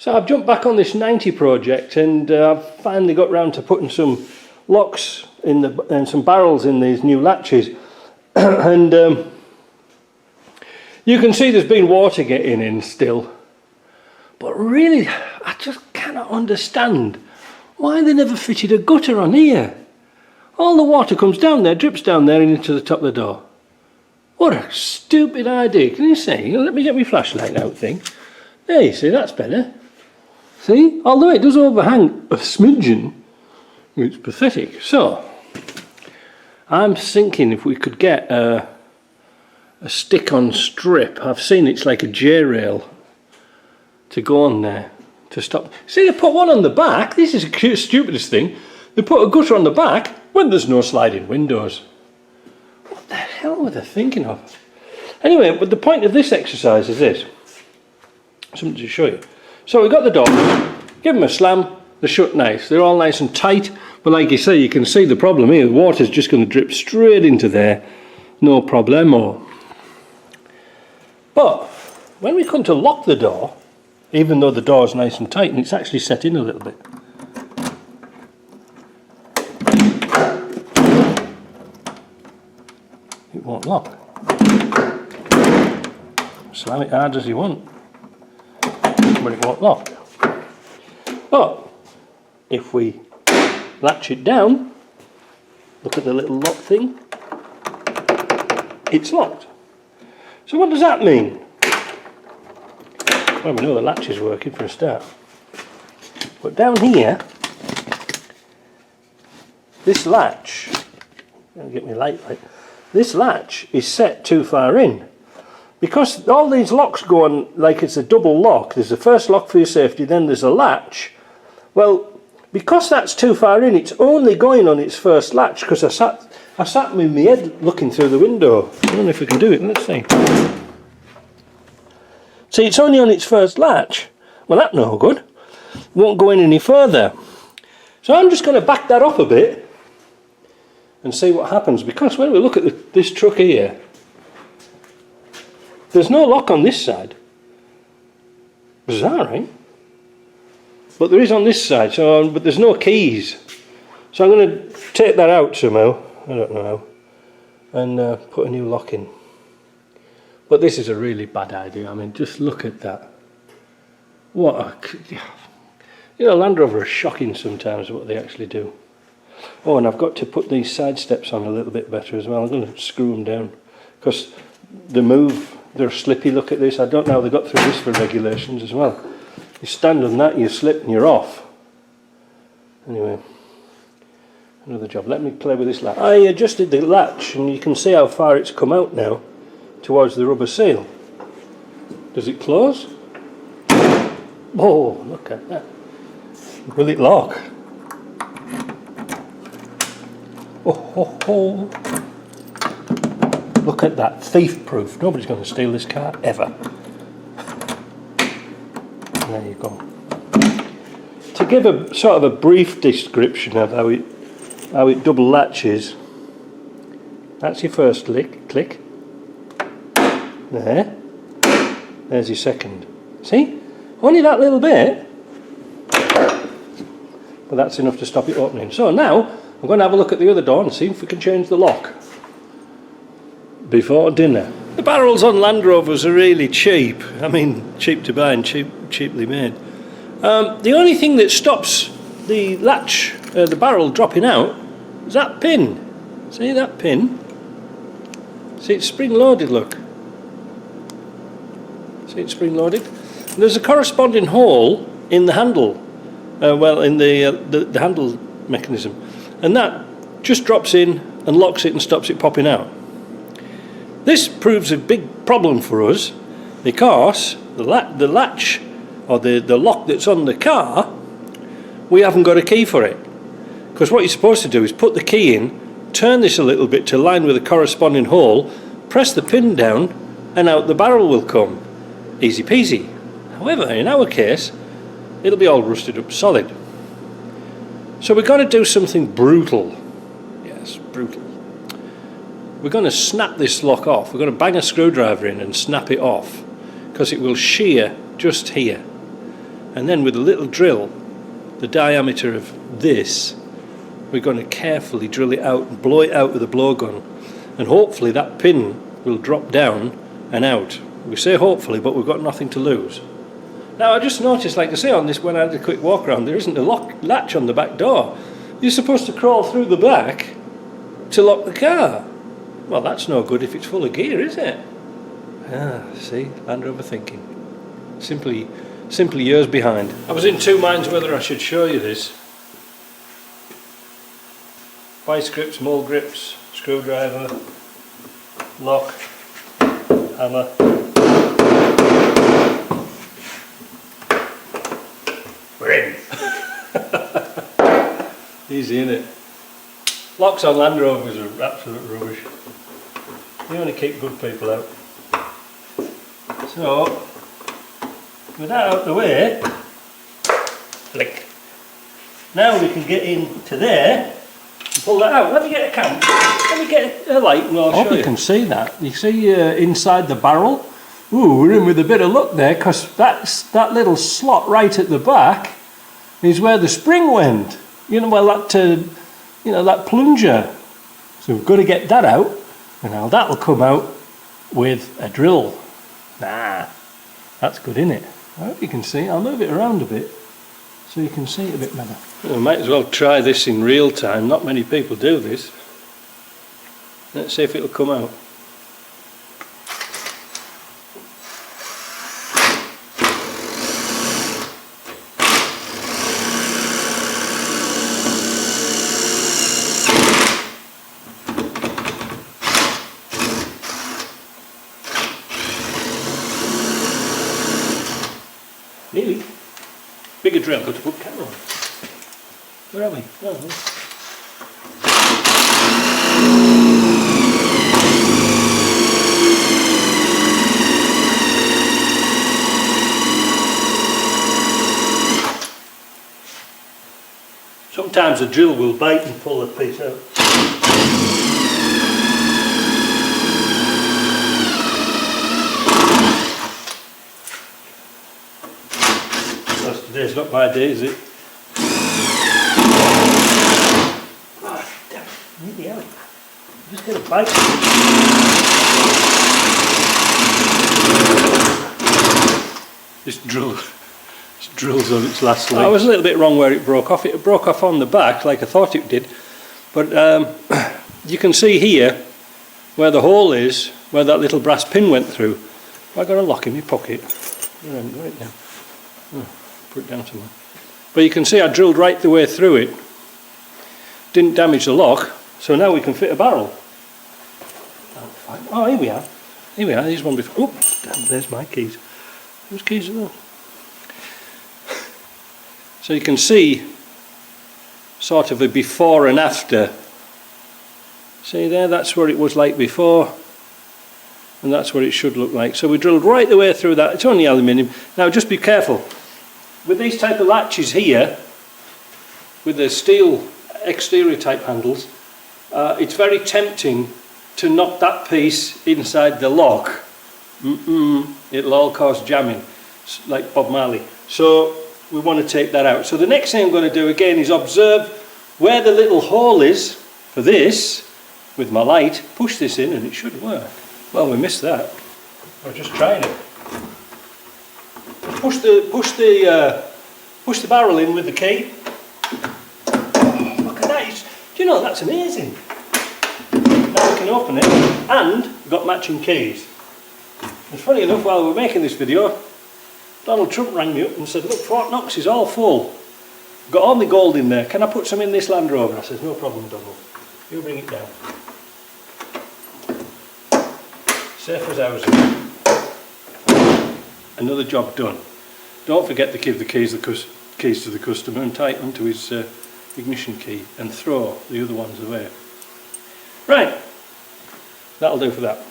So I've jumped back on this 90 project, and I've finally got round to putting some locks in and some barrels in these new latches. And you can see there's been water getting in still, but really I just cannot understand why they never fitted a gutter on here. All the water comes down there, drips down there and into the top of the door. What a stupid idea. Can you see? Let me get my flashlight out thing. There, you see, that's better. See? Although it does overhang a smidgen, it's pathetic. So, I'm thinking if we could get a stick-on strip. I've seen it's like a J-rail to go on there to stop. See, they put one on the back. This is the stupidest thing. They put a gutter on the back when there's no sliding windows. What the hell were they thinking of? Anyway, but the point of this exercise is this. Something to show you. So we've got the doors, give them a slam, they're shut nice, they're all nice and tight, but like you say, you can see the problem here, the water's just going to drip straight into there, no problemo. But when we come to lock the door, even though the door's nice and tight, and it's actually set in a little bit, it won't lock. Slam it hard as you want, but it won't lock. But if we latch it down, look at the little lock thing, it's locked. So what does that mean? Well, we know the latch is working for a start. But down here, this latch, I'll get me light right, this latch is set too far in. Because all these locks go on like it's a double lock. There's the first lock for your safety, then there's a latch. Well, because that's too far in, it's only going on its first latch, because I sat with my head looking through the window. I don't know if we can do it, let's see. See, it's only on its first latch. Well, that's no good. It won't go in any further. So I'm just going to back that up a bit and see what happens, because when we look at this truck here, there's no lock on this side. Bizarre, right? But there is on this side, but there's no keys. So I'm going to take that out somehow, I don't know how, and put a new lock in. But this is a really bad idea. I mean, just look at that. What a... You know, Land Rover are shocking sometimes what they actually do. Oh, and I've got to put these side steps on a little bit better as well. I'm going to screw them down, because they move. They're slippy. Look at this. I don't know how they got through this for regulations as well. You stand on that, you slip and you're off. Anyway, another job. Let me play with this latch. I adjusted the latch and you can see how far it's come out now towards the rubber seal. Does it close? Oh, look at that. Will it lock? Oh, ho, ho. Look at that, thief-proof. Nobody's going to steal this car, ever. There you go. To give a sort of a brief description of how it double latches, that's your first click. There. There's your second. See? Only that little bit. But that's enough to stop it opening. So now, I'm going to have a look at the other door and see if we can change the lock before dinner. The barrels on Land Rovers are really cheap. I mean, cheap to buy and cheaply made. The only thing that stops the latch, the barrel dropping out, is that pin. See that pin? See, it's spring-loaded, look. See, it's spring-loaded. There's a corresponding hole in the handle, in the handle mechanism, and that just drops in and locks it and stops it popping out. This proves a big problem for us, because the latch, or the lock that's on the car, we haven't got a key for it. Because what you're supposed to do is put the key in, turn this a little bit to line with the corresponding hole, press the pin down, and out the barrel will come. Easy peasy. However, in our case, it'll be all rusted up solid. So we've got to do something brutal. Yes, brutal. We're going to snap this lock off. We're going to bang a screwdriver in and snap it off, because it will shear just here. And then with a little drill, the diameter of this, we're going to carefully drill it out and blow it out with a blowgun. And hopefully that pin will drop down and out. We say hopefully, but we've got nothing to lose. Now I just noticed, like I say, on this, when I had a quick walk around, there isn't a latch on the back door. You're supposed to crawl through the back to lock the car. Well, that's no good if it's full of gear, is it? Ah, see, Land Rover thinking. Simply years behind. I was in two minds whether I should show you this. Vice grips, mold grips, screwdriver, lock, hammer. We're in. Easy, innit? Locks on Land Rovers are absolute rubbish. You only keep good people out. So, with that out the way, flick. Now we can get into there and pull that out. Let me get a cam. Let me get a light and I'll show you. I hope you can see that. You see inside the barrel? Ooh, we're in with a bit of luck there, because that little slot right at the back is where the spring went. You know, well, that plunger. So we've got to get that out, and now that'll come out with a drill. Nah, that's good, isn't it? I hope you can see. I'll move it around a bit so you can see it a bit better. Well, we might as well try this in real time. Not many people do this. Let's see if it'll come out. Nearly. Bigger drill, got to put camera on. Where are we? Oh, sometimes a drill will bite and pull the piece out. Today's not my day, is it? Oh, damn it, nearly out. Just get a bite. This drill's on its last leg. I was a little bit wrong where it broke off. It broke off on the back like I thought it did. But you can see here where the hole is, where that little brass pin went through. I've got a lock in my pocket. Right now. Oh. Put it down somewhere. But you can see I drilled right the way through it. Didn't damage the lock, so now we can fit a barrel. Oh, here we are. Here we are, there's one before. Oh, damn, there's my keys. Whose keys are those? So you can see sort of a before and after. See there, that's where it was like before, and that's what it should look like. So we drilled right the way through that. It's only aluminium. Now just be careful. With these type of latches here, with the steel exterior type handles, it's very tempting to knock that piece inside the lock. It'll all cause jamming, like Bob Marley. So we want to take that out. So the next thing I'm going to do again is observe where the little hole is for this with my light. Push this in and it should work. Well, we missed that. We're just trying it. Push the barrel in with the key. Oh, look at that! Do you know, that's amazing. Now we can open it, and we've got matching keys. And funny enough, while we were making this video, Donald Trump rang me up and said, "Look, Fort Knox is all full. Got all the gold in there. Can I put some in this Land Rover?" I said, "No problem, Donald. You bring it down. Safe as housing." Another job done. Don't forget to give the keys to the customer and tie them to his ignition key and throw the other ones away. Right, that'll do for that.